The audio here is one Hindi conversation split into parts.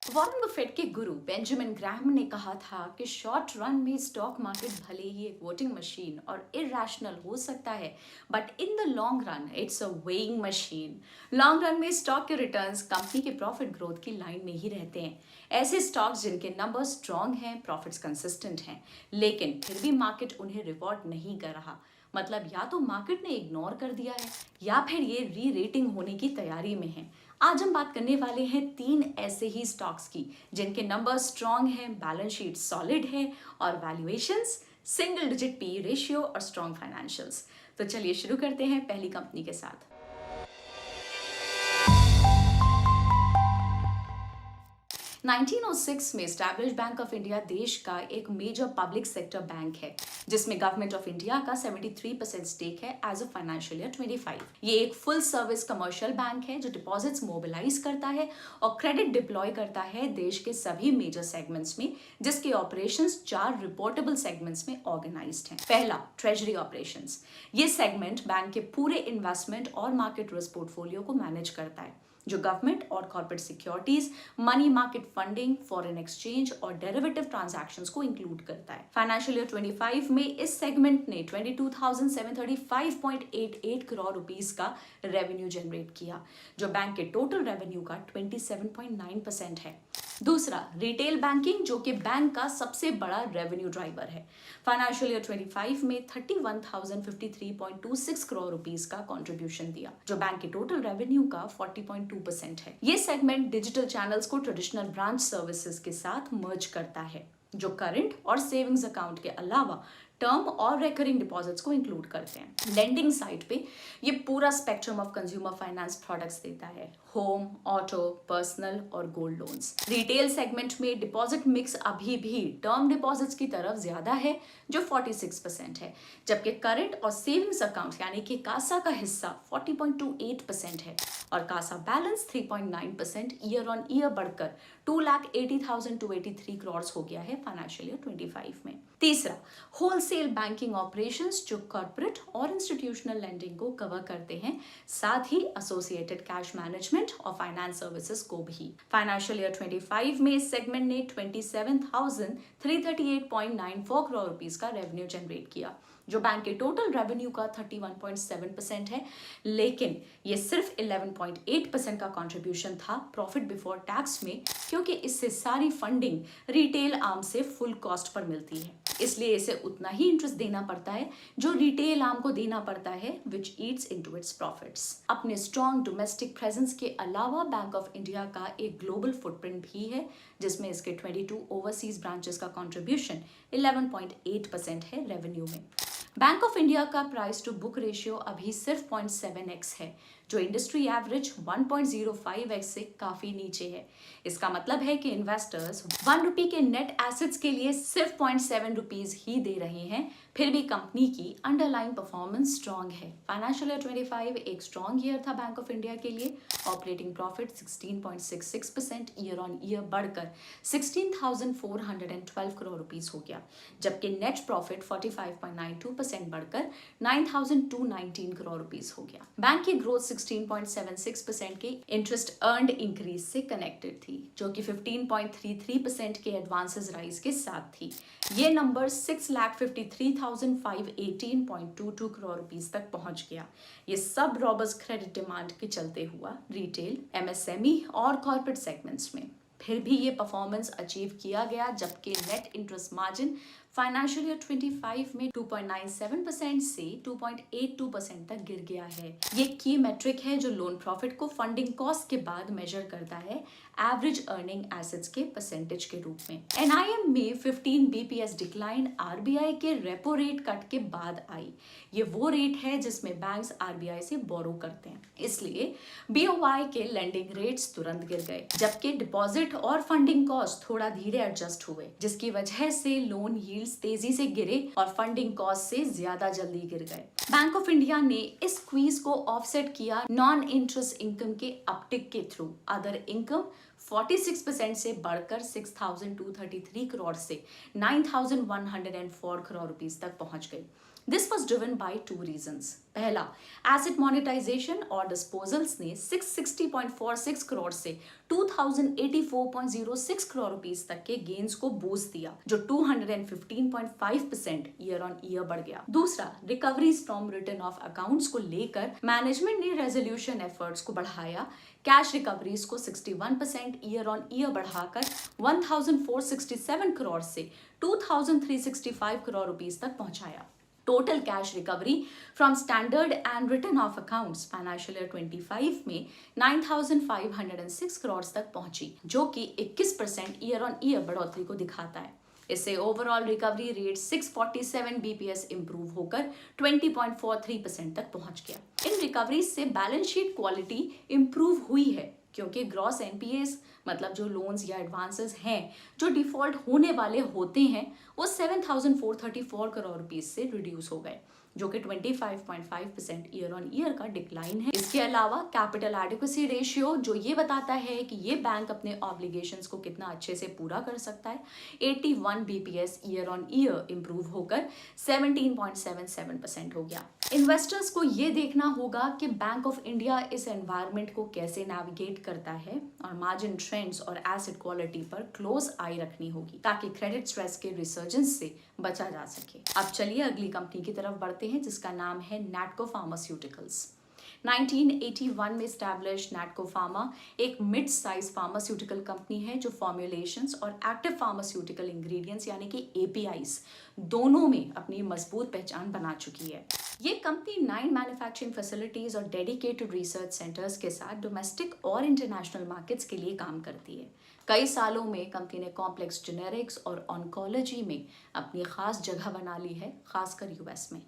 वॉरेन बफेट के गुरु बेंजामिन ग्रैहम ने कहा था कि शॉर्ट रन में स्टॉक मार्केट भले ही एक वोटिंग मशीन और इरेशनल हो सकता है, but in the long run it's a weighing machine. Long run में स्टॉक के रिटर्न्स कंपनी के प्रॉफिट ग्रोथ की लाइन में ही रहते हैं। ऐसे स्टॉक्स जिनके नंबर स्ट्रांग हैं, प्रॉफिट्स कंसिस्टेंट हैं, लेकिन फिर भी मार्केट उन्हें रिवॉर्ड नहीं कर रहा। मतलब या तो मार्केट ने इग्नोर कर दिया है या फिर ये री रेटिंग होने की तैयारी में है। आज हम बात करने वाले हैं तीन ऐसे ही स्टॉक्स की जिनके नंबर स्ट्रांग हैं, बैलेंस शीट सॉलिड है और valuations single digit P ratio और स्ट्रांग फाइनेंशियल्स। तो चलिए शुरू करते हैं पहली कंपनी के साथ। 1906 में स्टैब्लिश बैंक ऑफ इंडिया देश का एक मेजर पब्लिक सेक्टर बैंक है जिसमें गवर्नमेंट ऑफ इंडिया का 73% स्टेक है एज ऑफ फाइनेंशियल ईयर 25। ये एक फुल सर्विस कमर्शियल बैंक है जो डिपॉजिट्स मोबिलाइज करता है और क्रेडिट डिप्लॉय करता है देश के सभी मेजर सेगमेंट्स में, जिसके ऑपरेशंस 4 रिपोर्टेबल सेगमेंट्स में ऑर्गेनाइज्ड हैं। पहला, ट्रेजरी ऑपरेशंस। ये सेगमेंट बैंक के पूरे इन्वेस्टमेंट और मार्केट रिस्क पोर्टफोलियो को मैनेज करता है, जो गवर्नमेंट और corporate securities, money market funding, foreign exchange और डेरिवेटिव ट्रांजैक्शंस को इंक्लूड करता है। फाइनेंशियल ईयर 25 में इस सेगमेंट ने 22,735.88 करोड़ रुपीस का रेवेन्यू जनरेट किया, जो बैंक के टोटल रेवेन्यू का 27.9% है। दूसरा, रिटेल बैंकिंग, जो कि बैंक का सबसे बड़ा रेवेन्यू ड्राइवर है। फाइनेंशियल ईयर 25 में 31,053.26 करोड़ रुपीस का कंट्रीब्यूशन दिया, जो बैंक के टोटल रेवेन्यू का 40.2% है। ये सेगमेंट डिजिटल चैनल्स को ट्रेडिशनल ब्रांच सर्विसेज के साथ मर्ज करता है, जो करंट और सेविंग्स अकाउंट के अलावा टर्म और रेकरिंग डिपॉजिट्स को इंक्लूड करते हैं। लेंडिंग साइड पे ये पूरा spectrum of consumer finance products देता है, होम, ऑटो, पर्सनल और गोल्ड लोन्स। रिटेल सेगमेंट में डिपॉजिट मिक्स अभी भी टर्म डिपॉजिट्स की तरफ ज्यादा है, जो 46% है, जबकि करंट और सेविंग्स अकाउंट यानी कि कासा का हिस्सा 40.28% है और CASA balance 3.9% year on year बढ़कर 2,80,283 करोड़ हो गया है फाइनेंशियल ईयर 25 में। तीसरा, होलसेल बैंकिंग ऑपरेशंस, जो कॉर्पोरेट और इंस्टीट्यूशनल लेंडिंग को कवर करते हैं, साथ ही एसोसिएटेड कैश मैनेजमेंट और फाइनेंस सर्विसेज को भी। फाइनेंशियल ईयर 25 में इस सेगमेंट ने 27,338.94 करोड़ रुपीस का रेवेन्यू जनरेट किया, जो बैंक के टोटल रेवेन्यू का 31.7% है, लेकिन ये सिर्फ 11.8% का कंट्रीब्यूशन था प्रॉफिट बिफोर टैक्स में, क्योंकि इससे सारी फंडिंग रिटेल आर्म से फुल कॉस्ट पर मिलती है। इसलिए इसे उतना ही इंटरेस्ट देना पड़ता है जो रिटेल आर्म को देना पड़ता है, विच ईट्स इनटू इट्स प्रॉफिट्स। अपने स्ट्रॉन्ग डोमेस्टिक प्रेजेंस के अलावा बैंक ऑफ इंडिया का एक ग्लोबल फुटप्रिंट भी है, जिसमें इसके 22 ओवरसीज ब्रांचेस का कंट्रीब्यूशन 11.8% है रेवेन्यू में। बैंक ऑफ इंडिया का प्राइस टू बुक रेशियो अभी सिर्फ 0.7x है, जो इंडस्ट्री एवरेज 1.05x से काफी नीचे है। इसका मतलब है कि इन्वेस्टर्स 1 रुपी के नेट एसेट्स के लिए सिर्फ 0.7 रुपीज ही दे रहे हैं, फिर भी कंपनी की अंडरलाइन परफॉर्मेंस स्ट्रांग है। फाइनेंशियल ईयर 25 एक स्ट्रांग ईयर था बैंक ऑफ इंडिया के लिए। Operating profit 16.66% year on year बढ़कर 16,412 करोड़ रुपीस हो गया, जबकि नेट प्रॉफिट 45.92% बढ़कर 9,219 करोड़ रुपीस हो गया। बैंक की ग्रोथ 16.76% के इंटरेस्ट अर्नड इंक्रीज से कनेक्टेड थी, जो कि 15.33% के एडवांसेस राइज के साथ थी। ये नंबर 6,53,518.22 करोड़ रुपीस तक पहुंच गया। ये सब रॉबस्ट क्रेडिट डिमांड के चलते हुआ रिटेल, एमएसएमई और कॉर्पोरेट सेगमेंट्स में। फिर भी ये परफॉर्मेंस अचीव किया गया, जबकि net interest margin financial year 25 में 2.97% से 2.82% तक गिर गया है। ये की मेट्रिक है जो लोन प्रॉफिट को फंडिंग कॉस्ट के बाद मेजर करता है एवरेज अर्निंग एसेट्स के परसेंटेज के रूप में। एनआईएम में 15 बीपीएस डिक्लाइन आरबीआई के रेपो रेट कट के बाद आई। ये वो रेट है जिसमें बैंक्स आरबीआई से बोरो करते हैं, इसलिए बीओवाई के लेंडिंग रेट्स तुरंत गिर गए, जबकि डिपॉजिट और फंडिंग कॉस्ट थोड़ा धीरे एडजस्ट हुए, जिसकी वजह से लोन यील्ड्स तेजी से गिरे और फंडिंग कॉस्ट से ज्यादा जल्दी गिर गए। बैंक ऑफ इंडिया ने इस स्क्वीज को ऑफसेट किया नॉन इंटरेस्ट इनकम के अपटिक के थ्रू। अदर इनकम 46% से बढ़कर 6,233 करोड़ से 9,104 करोड़ रुपीस तक पहुंच गई। This was driven by 2 reasons. पहला, एसेट मोनेटाइजेशन और डिस्पोजल्स ने 660.46 करोड़ से 2084.06 करोड़ रुपीस तक के गेन्स को बूस्ट दिया, जो 215.5% ईयर ऑन ईयर बढ़ गया। दूसरा, recoveries from return of accounts को लेकर मैनेजमेंट ने रेजोल्यूशन एफर्ट्स को बढ़ाया। कैश रिकवरीज को 61% ईयर ऑन ईयर बढ़ाकर 1467 करोड़ से 2365 करोड़ रुपीस तक पहुंचाया। Total cash recovery from standard and return of accounts financial year 25 में 9506 करोड़ तक पहुंची, जो कि 21% ईयर ऑन ईयर बढ़ोतरी को दिखाता है। इससे overall recovery rate 647 BPS improve होकर 20.43% तक पहुंच गया। इन रिकवरीज से बैलेंस शीट क्वालिटी इंप्रूव हुई है, क्योंकि ग्रॉस एनपीएस मतलब जो लोन्स या एडवांसेस हैं जो डिफॉल्ट होने वाले होते हैं वो 7434 करोड़ रुपीस से रिड्यूस हो गए, जो कि 25.5% ईयर ऑन ईयर का डिक्लाइन है। इसके अलावा कैपिटल एडिक्वेसी रेशियो जो ये बताता है कि ये बैंक अपने ऑब्लिगेशंस को कितना अच्छे से पूरा कर सकता है, 81 BPS year on year improve होकर 17.77% हो गया। इन्वेस्टर्स को ये देखना होगा कि बैंक ऑफ इंडिया इस एनवायरनमेंट को कैसे नेविगेट करता है और मार्जिन ट्रेंड्स और एसेट क्वालिटी पर क्लोज आई रखनी होगी, ताकि क्रेडिट स्ट्रेस के रिसर्जेंस से बचा जा सके। अब चलिए अगली कंपनी की तरफ बढ़ते हैं, जिसका नाम है नैटको फार्मास्यूटिकल्स। 1981 में स्टैब्लिश नैटको फार्मा एक मिड साइज फार्मास्यूटिकल कंपनी है जो फॉर्मुलेशंस और एक्टिव फार्मास्यूटिकल इंग्रेडिएंट्स यानी कि एपीआईज दोनों में अपनी मजबूत पहचान बना चुकी है। ये कंपनी 9 मैन्युफैक्चरिंग फैसिलिटीज और डेडिकेटेड रिसर्च सेंटर्स के साथ डोमेस्टिक और इंटरनेशनल मार्केट्स के लिए काम करती है। कई सालों में कंपनी ने कॉम्प्लेक्स जेनेरिक्स और ऑन्कोलॉजी में अपनी खास जगह बना ली है, खासकर यूएस में।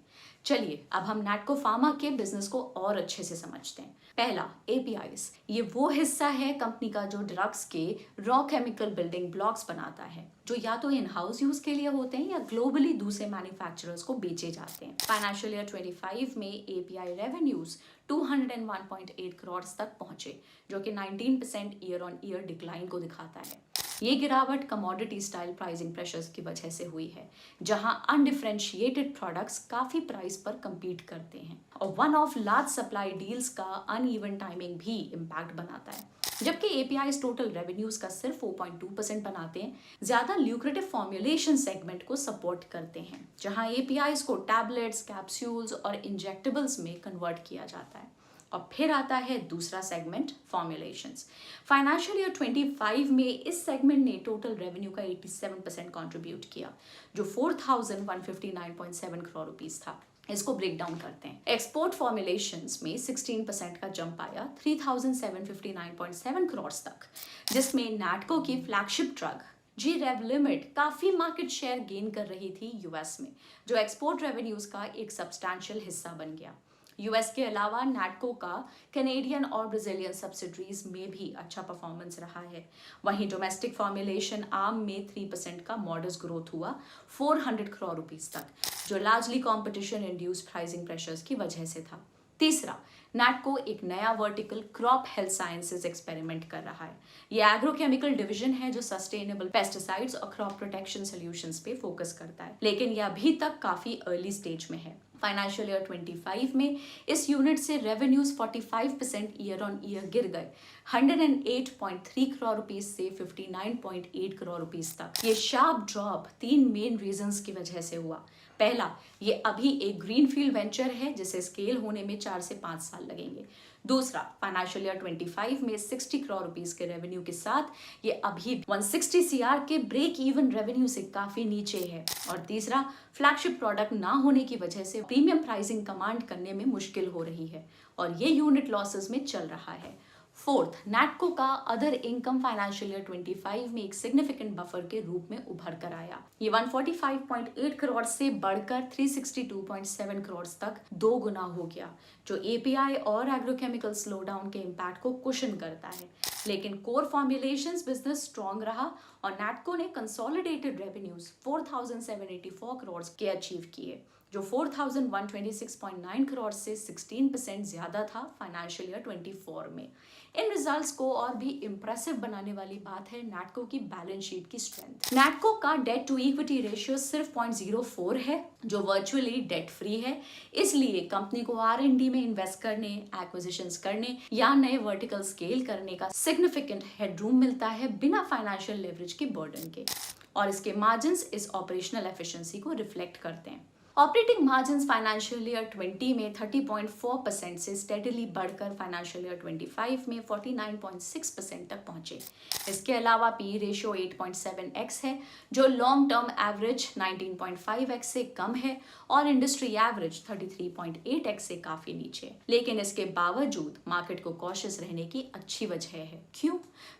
चलिए अब हम नैटको फार्मा के बिजनेस को और अच्छे से समझते हैं। पहला, एपीआईज। ये वो हिस्सा है कंपनी का जो ड्रग्स के रॉ केमिकल बिल्डिंग ब्लॉक्स बनाता है, जो या तो इन हाउस यूज के लिए होते हैं या ग्लोबली दूसरे मैन्युफैक्चरर्स को बेचे जाते हैं। फाइनेंशियल ईयर 25 में एपीआई रेवेन्यूज 201.8 करोड़ तक पहुंचे, जो कि 19% ईयर ऑन ईयर डिक्लाइन को दिखाता है। ये गिरावट कमोडिटी स्टाइल प्राइसिंग प्रेशर्स की वजह से हुई है, जहां अनडिफरेंशिएटेड प्रोडक्ट्स काफी प्राइस पर compete करते हैं, और one of large supply deals का अनइवन टाइमिंग भी इम्पैक्ट बनाता है। जबकि एपीआईज टोटल रेवेन्यूज का सिर्फ 4.2% बनाते हैं, ज्यादा ल्यूक्रेटिव फॉर्मुलेशन सेगमेंट को सपोर्ट करते हैं, जहां एपीआईज को टैबलेट्स, कैप्सूल्स और इंजेक्टेबल्स में कन्वर्ट किया जाता है। और फिर आता है दूसरा सेगमेंट, फॉर्मुलेशंस। फाइनेंशियल ईयर 25 में इस सेगमेंट ने टोटल रेवेन्यू का 87% कंट्रीब्यूट किया, जो 4159.7 करोड़ रुपीस था। इसको ब्रेक डाउन करते हैं। एक्सपोर्ट फॉर्मुलेशंस में 16% का जंप आया 3759.7 करोड़ तक, जिसमें नैटको की फ्लैगशिप ड्रग जी रेवलिमिड काफी मार्केट शेयर गेन कर रही थी यूएस में, जो एक्सपोर्ट रेवेन्यूज का एक सब्सटैंशियल हिस्सा बन गया। यूएस के अलावा नैटको का कैनेडियन और ब्राजीलियन सब्सिडरीज में भी अच्छा परफॉर्मेंस रहा है। वहीं डोमेस्टिक फॉर्मुलेशन आर्म में 3% का मॉडस्ट ग्रोथ हुआ 400 करोड़ रुपीस तक, जो largely competition induce pricing pressures की वजह से था। तीसरा, नैटको एक नया vertical crop health sciences experiment कर रहा है। ये एग्रोकेमिकल डिवीजन है जो सस्टेनेबल पेस्टिसाइड्स और क्रॉप प्रोटेक्शन सॉल्यूशंस पे फोकस करता है, लेकिन ये अभी तक काफी अर्ली स्टेज में है। फाइनेंशियल ईयर 25 में इस यूनिट से रेवेन्यूज 45% ईयर ऑन ईयर गिर गए 108.3 करोड़ रुपीस से 59.8 करोड़ रुपीस तक। ये शार्प ड्रॉप 3 मेन रीजंस की वजह से हुआ। पहला, ये अभी एक ग्रीनफील्ड वेंचर है जिसे स्केल होने में 4 से 5 साल लगेंगे। दूसरा, फाइनेंशियल ईयर 25 में 60 करोड़ रुपीस के रेवेन्यू के साथ ये अभी 160 CR के ब्रेक इवन रेवेन्यू से काफी नीचे है। और तीसरा, फ्लैगशिप प्रोडक्ट ना होने की वजह से प्रीमियम प्राइसिंग कमांड करने में मुश्किल हो रही है और ये यूनिट लॉसेस में चल रहा है। फोर्थ, नैटको का अदर इनकम फाइनेंशियल ईयर 25 में एक सिग्निफिकेंट बफर के रूप में उभर कर आया। ये 145.8 करोड़ से बढ़कर 362.7 करोड़ तक 2 गुना हो गया, जो एपीआई और एग्रोकेमिकल स्लोडाउन के इम्पैक्ट को कुशन करता है। लेकिन कोर फॉर्मुलेशंस बिजनेस स्ट्रॉन्ग रहा और नैटको ने कंसोलिडेटेड रेवेन्यूज 4784 करोड़ के अचीव किए, जो 4126.9 करोड़ से 16% ज्यादा था फाइनेंशियल ईयर 24 में। इन रिजल्ट्स को और भी इंप्रेसिव बनाने वाली बात है नैटको की बैलेंस शीट की स्ट्रेंथ। नैटको का डेट टू इक्विटी रेशियो सिर्फ 0.04 है, जो वर्चुअली डेट फ्री है। इसलिए कंपनी को R&D में इन्वेस्ट करने, एक्विजिशंस करने या नए वर्टिकल स्केल करने का सिग्निफिकेंट हेडरूम मिलता है बिना फाइनेंशियल लेवरेज के बर्डन के, और इसके मार्जिन्स इस ऑपरेशनल एफिशिएंसी को रिफ्लेक्ट करते हैं। ऑपरेटिंग मार्जिन्स फाइनेंशियल ईयर 20 में 30.4% से स्टेडीली बढ़कर फाइनेंशियल ईयर 25 में 49.6% तक पहुंचे। इसके अलावा पी रेशियो 8.7x है, जो लॉन्ग टर्म एवरेज 19.5x से कम है और इंडस्ट्री एवरेज 33.8x से काफी नीचे। लेकिन इसके बावजूद मार्केट को कॉशियस रहने की अच्छी वजह है। क्यों?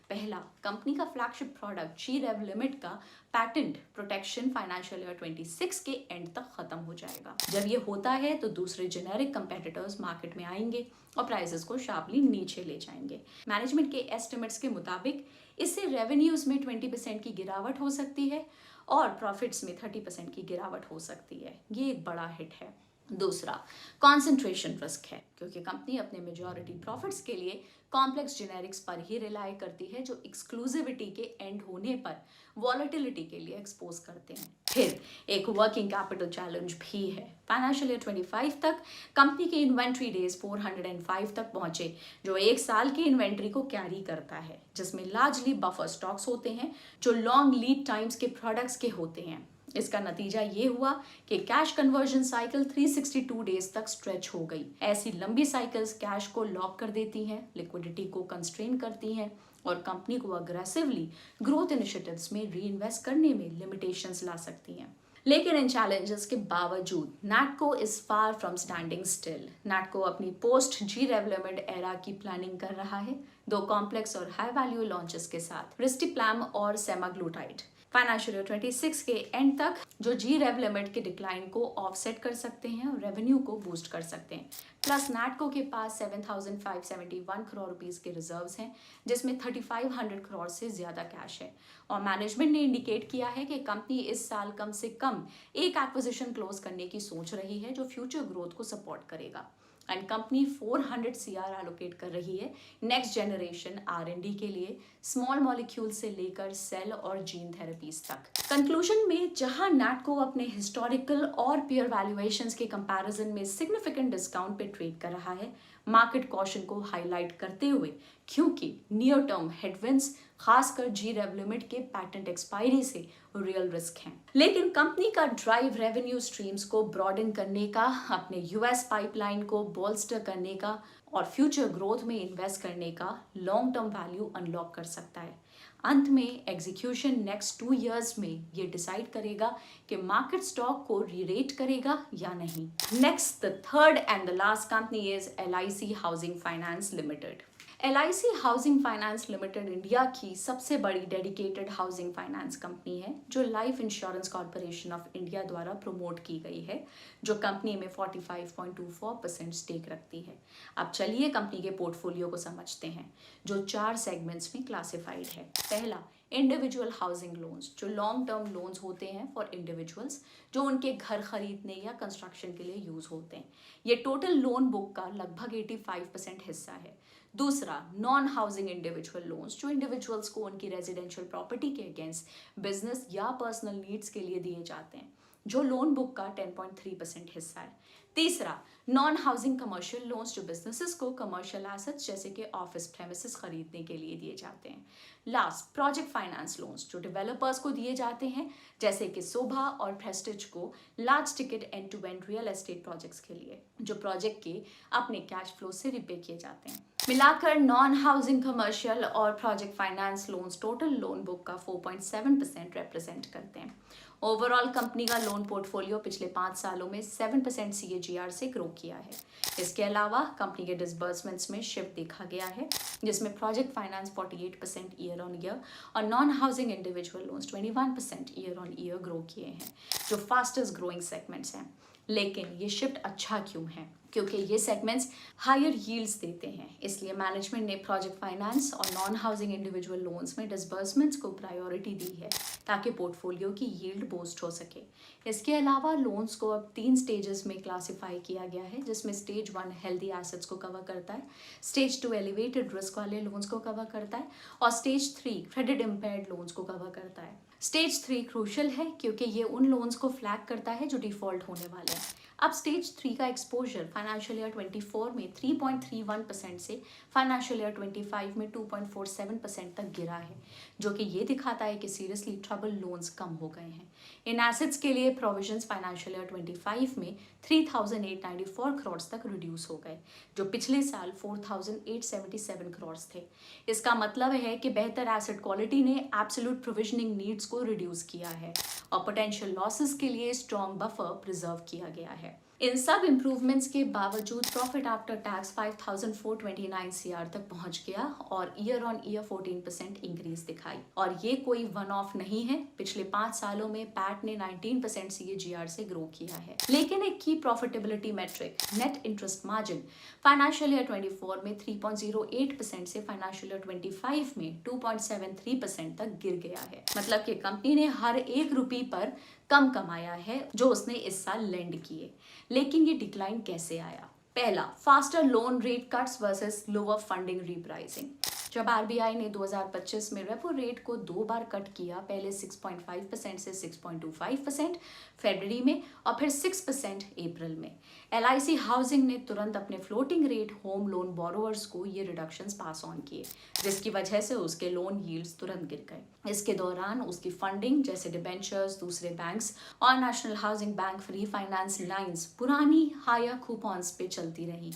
पहला, कंपनी का फ्लैगशिप प्रोडक्ट G-Rev लिमिट का पैटेंट प्रोटेक्शन फाइनेंशियल ईयर 26 के एंड तक खत्म हो जाएगा। जब ये होता है तो दूसरे जेनेरिक कंपेटिटर्स मार्केट में आएंगे और प्राइसेस को शार्पली नीचे ले जाएंगे। मैनेजमेंट के एस्टिमेट्स के मुताबिक इससे रेवेन्यूज में 20% की गिरावट हो सकती है और प्रॉफिट्स में 30% की गिरावट हो सकती है। ये एक बड़ा हिट है। दूसरा, कॉन्सेंट्रेशन रिस्क है, क्योंकि कंपनी अपने मेजॉरिटी प्रॉफिट्स के लिए कॉम्प्लेक्स जेनेरिक्स पर ही रिलाई करती है, जो एक्सक्लूसिविटी के एंड होने पर वॉलेटिलिटी के लिए एक्सपोज करते हैं। फिर एक वर्किंग कैपिटल चैलेंज भी है। फाइनेंशियल ईयर 25 तक कंपनी के इन्वेंट्री डेज 405 तक पहुंचे, जो एक साल की इन्वेंट्री को कैरी करता है, जिसमें लार्जली बफर स्टॉक्स होते हैं जो लॉन्ग लीड टाइम्स के प्रोडक्ट्स के होते हैं। इसका नतीजा ये हुआ कि कैश कन्वर्जन साइकिल 362 डेज तक स्ट्रेच हो गई। ऐसी लंबी साइकिल्स कैश को लॉक कर देती हैं, लिक्विडिटी को कंस्ट्रेन करती हैं और कंपनी को अग्रेसिवली ग्रोथ इनिशिएटिव्स में रीइन्वेस्ट करने में लिमिटेशंस ला सकती हैं। लेकिन इन चैलेंजेस के बावजूद Natco is far from standing still. Natco अपनी पोस्ट G-Rev लिमिट एरा की प्लानिंग कर रहा है, 2 कॉम्प्लेक्स और हाई वैल्यू लॉन्चेस के साथ, रिस्टिप्लैम और सेमाग्लूटाइड। फाइनेंशियल ईयर 26 के एंड तक जो G-Rev लिमिट के डिक्लाइन को ऑफसेट कर सकते हैं और रेवेन्यू को बूस्ट कर सकते हैं। प्लस नैटको के पास 7,571 करोड़ रुपीस के रिजर्व्स हैं, जिसमें 3,500 करोड़ से ज्यादा कैश है। और मैनेजमेंट ने इंडिकेट किया है कि कंपनी इस साल कम से कम एक एक्विजिशन क्लोज करने की सोच रही है, जो फ्यूचर ग्रोथ को सपोर्ट करेगा। एंड कंपनी 400 CR एलोकेट कर रही है नेक्स्ट जनरेशन R&D के लिए, स्मॉल मॉलिक्यूल से लेकर सेल और जीन थेरेपीज तक। कंक्लूजन में, जहां नैटको अपने हिस्टोरिकल और पीयर वैल्यूएशंस के कंपैरिजन में सिग्निफिकेंट डिस्काउंट पे ट्रेड कर रहा है, मार्केट कॉशन को हाईलाइट करते हुए, क्योंकि नियर टर्म हेडविंड्स खासकर G-Rev लिमिट के पैटेंट एक्सपायरी से रियल रिस्क हैं। लेकिन कंपनी का ड्राइव रेवेन्यू स्ट्रीम्स को ब्रॉडन करने का, अपने US पाइपलाइन को बोल्स्टर करने का और फ्यूचर ग्रोथ में इन्वेस्ट करने का लॉन्ग टर्म वैल्यू अनलॉक कर सकता है। अंत में एग्जीक्यूशन नेक्स्ट 2 इयर्स में ये डिसाइड करेगा कि मार्केट स्टॉक को रीरेट करेगा या नहीं। Next, the third and the last company is LIC housing finance limited. LIC housing finance limited India की सबसे बड़ी डेडिकेटेड हाउसिंग फाइनेंस कंपनी है, जो life insurance corporation of India द्वारा प्रमोट की गई है, जो कंपनी में 45.24% स्टेक रखती है। अब चलिए कंपनी के पोर्टफोलियो को समझते हैं, जो 4 सेगमेंट्स में क्लासिफाइड है। पहला, इंडिविजुअल हाउसिंग लोन्स, जो लॉन्ग टर्म लोन्स होते हैं फॉर इंडिविजुअल्स, जो उनके घर खरीदने या कंस्ट्रक्शन के लिए यूज होते हैं। ये टोटल लोन बुक का लगभग 85% हिस्सा है। दूसरा, नॉन हाउसिंग इंडिविजुअल लोन्स, जो इंडिविजुअल्स को उनकी रेजिडेंशियल प्रॉपर्टी के अगेंस्ट बिजनेस या पर्सनल नीड्स के लिए दिए जाते हैं, जो लोन बुक का 10.3% हिस्सा है। तीसरा, नॉन हाउसिंग कमर्शियल लोन्स, जो बिजनेसेस को कमर्शियल एसेट्स जैसे कि ऑफिस प्रेमिसेस खरीदने के लिए दिए जाते हैं। लास्ट, प्रोजेक्ट फाइनेंस लोन्स, जो डेवलपर्स को दिए जाते हैं, जैसे कि शोभा और प्रेस्टिज को large ticket end to end real estate projects के लिए, जो प्रोजेक्ट के अपने कैश फ्लो से रिपे किए जाते हैं। मिलाकर नॉन हाउसिंग कमर्शियल और project finance loans total loan book का 4.7% रिप्रेजेंट करते हैं। ओवरऑल कंपनी का लोन पोर्टफोलियो पिछले 5 सालों में 7% CAGR से ग्रो किया है। इसके अलावा कंपनी के डिसबर्समेंट्स में शिफ्ट देखा गया है, जिसमें project finance 48% year on year और non housing individual loans 21% year on year grow किए हैं, जो फास्टेस्ट ग्रोइंग सेगमेंट्स हैं। लेकिन ये शिफ्ट अच्छा क्यों है? क्योंकि ये सेगमेंट्स हायर यील्ड्स देते हैं, इसलिए मैनेजमेंट ने प्रोजेक्ट फाइनेंस और नॉन हाउसिंग इंडिविजुअल लोन्स में डिसबर्समेंट्स को प्रायोरिटी दी है। ताकि पोर्टफोलियो की यील्ड बूस्ट हो सके। इसके अलावा लोन्स को अब 3 स्टेजेस में क्लासिफाई किया गया है, जिसमें स्टेज 1 हेल्दी एसेट्स को कवर करता है, स्टेज 2 एलिवेटेड रिस्क वाले लोन्स को कवर करता है और स्टेज 3 क्रेडिट इम्पेयर्ड लोन्स को कवर करता है। स्टेज 3 क्रूशियल है क्योंकि ये उन लोन्स को फ्लैग करता है जो डिफॉल्ट होने वाले हैं। अब स्टेज 3 का एक्सपोजर फाइनेंशियल ईयर 24 में 3.31% से फाइनेंशियल ईयर 25 में 2.47% तक गिरा है, जो कि ये दिखाता है कि सीरियसली ट्रबल लोन्स कम हो गए हैं। इन एसेट्स के लिए प्रोविजंस फाइनेंशियल ईयर 25 में 3,894 करोड़ तक रिड्यूस हो गए, जो पिछले साल 4,877 करोड़ थे। इसका मतलब है कि बेहतर एसेट क्वालिटी ने एब्सोल्यूट प्रोविजनिंग नीड्स को रिड्यूस किया है और पोटेंशियल लॉसेस के लिए स्ट्रॉन्ग बफर प्रिजर्व किया गया है। इन सब इंप्रूवमेंट्स के बावजूद प्रॉफिट आफ्टर टैक्स 5,429 CR तक पहुंच गया और ईयर ऑन ईयर 14% इंक्रीज दिखाई। और ये कोई वन ऑफ नहीं है, पिछले 5 सालों में पैट ने 19% CAGR से ग्रो किया है। लेकिन एक की profitability metric net interest margin financial year 24 में 3.08% से फाइनेंशियल ईयर 25 में 2.73% तक गिर गया है। मतलब कि कंपनी ने हर 1 रुपये पर कम कमाया है जो उसने इस साल लेंड किए। लेकिन ये डिक्लाइन कैसे आया? पहला, faster loan rate cuts versus lower funding repricing. जब आरबीआई ने 2025 में रेपो रेट को 2 बार कट किया, पहले 6.5% से 6.25% फरवरी में और फिर 6% अप्रैल में, LIC हाउसिंग ने तुरंत अपने floating rate home loan borrowers को ये रिडक्शंस पास ऑन किए, जिसकी वजह से उसके लोन यील्ड्स तुरंत गिर गए। इसके दौरान उसकी फंडिंग जैसे डिबेंचर्स, दूसरे बैंक्स और national housing bank free finance lines पुरानी हायर कूपन्स पे चलती रही।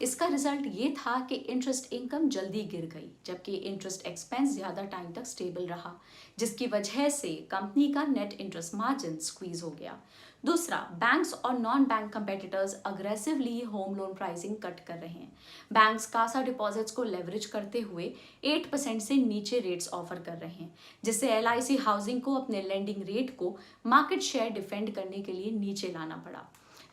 इसका रिजल्ट ये था कि इंटरेस्ट इनकम जल्दी गिर गई, जबकि इंटरेस्ट एक्सपेंस ज़्यादा टाइम तक स्टेबल रहा, जिसकी वजह से कंपनी का नेट इंटरेस्ट मार्जिन स्क्वीज हो गया। दूसरा, बैंक्स और non bank competitors aggressively home loan pricing cut कर रहे हैं। बैंक्स कासा डिपॉजिट्स को लेवरेज करते हुए 8% से नीचे रेट्स ऑफर कर रहे हैं, जिससे LIC हाउसिंग को अपने लेंडिंग रेट को मार्केट शेयर डिफेंड करने के लिए नीचे लाना पड़ा।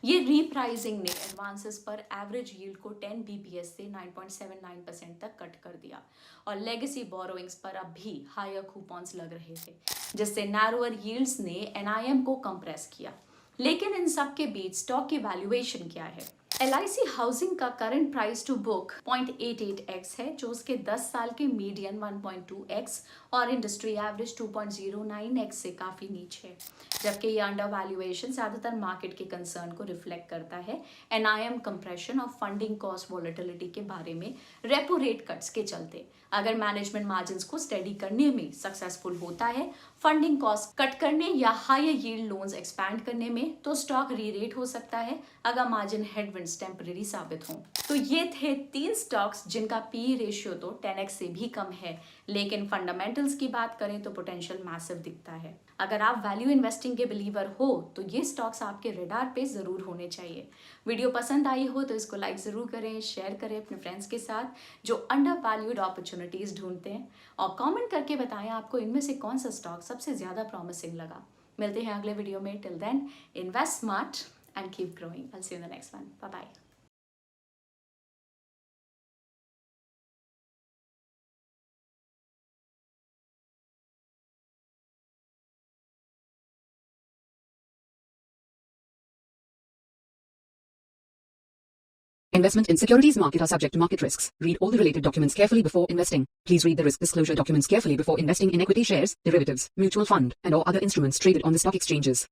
ये रीप्राइसिंग ने एडवांसेस पर एवरेज यील्ड को 10 BPS से 9.79% तक कट कर दिया और लेगेसी बोरोइंग्स पर अब भी हायर कूपन्स लग रहे थे, जिससे नैरोअर यील्ड्स ने NIM को कंप्रेस किया। लेकिन इन सब के बीच स्टॉक की वैल्यूएशन क्या है? LIC हाउसिंग का current price to book 0.88x है, जो उसके 10 साल के मीडियन 1.2x और इंडस्ट्री एवरेज 2.09x से काफी नीचे है, जबकि ये अंडर वैल्यूएशन ज्यादातर मार्केट के कंसर्न को रिफ्लेक्ट करता है NIM कंप्रेशन और फंडिंग कॉस्ट वॉलेटिलिटी के बारे में रेपो रेट कट्स के चलते। अगर मैनेजमेंट मार्जिन्स को स्टडी करने में सक्सेसफुल होता है, फंडिंग कॉस्ट कट करने या हायर यील्ड लोन्स एक्सपैंड करने में, तो स्टॉक री रेट हो सकता है अगर मार्जिन हेडविंड्स टेम्परेरी साबित हों। तो ये थे 3 स्टॉक्स जिनका PE रेशियो तो 10x से भी कम है, लेकिन फंडामेंटल्स की बात करें तो पोटेंशियल मैसिव दिखता है। अगर आप वैल्यू इन्वेस्टिंग के बिलीवर हो तो ये स्टॉक्स आपके रडार पे जरूर होने चाहिए। वीडियो पसंद आई हो तो इसको लाइक जरूर करें, शेयर करें अपने फ्रेंड्स के साथ जो अंडर वैल्यूड अपॉर्चुनिटीज ढूंढते हैं, और कमेंट करके बताएं आपको इनमें से कौन सा स्टॉक सबसे ज्यादा प्रॉमिसिंग लगा। मिलते हैं अगले वीडियो में। Till then, invest smart and keep growing. I'll see you in the next one. Bye-bye. Investment in securities market are subject to market risks. Read all the related documents carefully before investing. Please read the risk disclosure documents carefully before investing in equity shares, derivatives, mutual fund, and or other instruments traded on the stock exchanges.